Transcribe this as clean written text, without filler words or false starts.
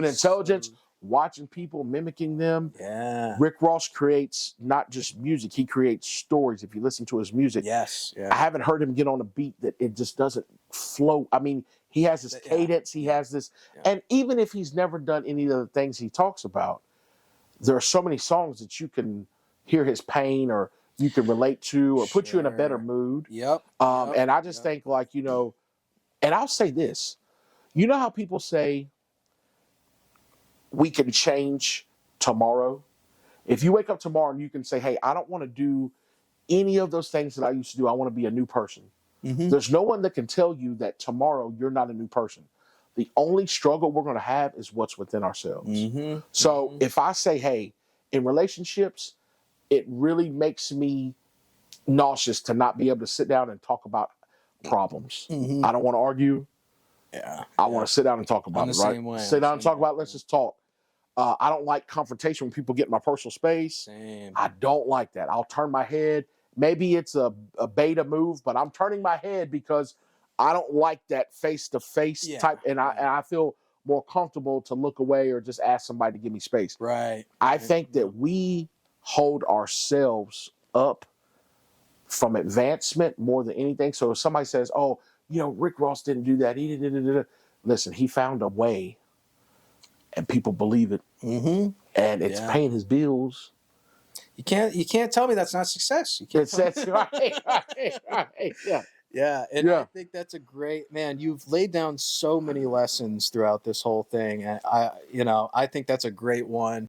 intelligence, watching people, mimicking them. Yeah. Rick Ross creates not just music, he creates stories. If you listen to his music, Yes. I Yeah. haven't heard him get on a beat that it just doesn't flow. I mean, he has this Yeah. cadence, he has this, Yeah. and even if he's never done any of the things he talks about, there are so many songs that you can hear his pain or you can relate to or put you in a better Sure. mood. Yep. And I just Yep. think, like, and I'll say this, you know how people say we can change tomorrow? If you wake up tomorrow and you can say, hey, I don't want to do any of those things that I used to do, I want to be a new person. Mhm. There's no one that can tell you that tomorrow you're not a new person. The only struggle we're going to have is what's within ourselves. Mhm. So Mhm. if I say, hey, in relationships, it really makes me nauseous to not be able to sit down and talk about problems. Mhm. I don't want to argue. Yeah. I Yeah. want to sit down and talk I'm about the it, right? same way. Sit I'm down and same talk way. about it. Let's just talk. I don't like confrontation when people get in my personal space. Same. I don't like that. I'll turn my head. Maybe it's a beta move, but I'm turning my head because I don't like that face-to-face Yeah, type, and yeah. I feel more comfortable to look away or just ask somebody to give me space. Right. I right. think that we hold ourselves up from advancement more than anything. So if somebody says, "Oh, Rick Ross didn't do that," listen, he found a way, and people believe it, Mhm. and it's Yeah. paying his bills. You can't tell me that's not success. You can't It's tell that's right. Yeah. Yeah, and Yeah. I think that's a great man. You've laid down so many lessons throughout this whole thing, and I think that's a great one.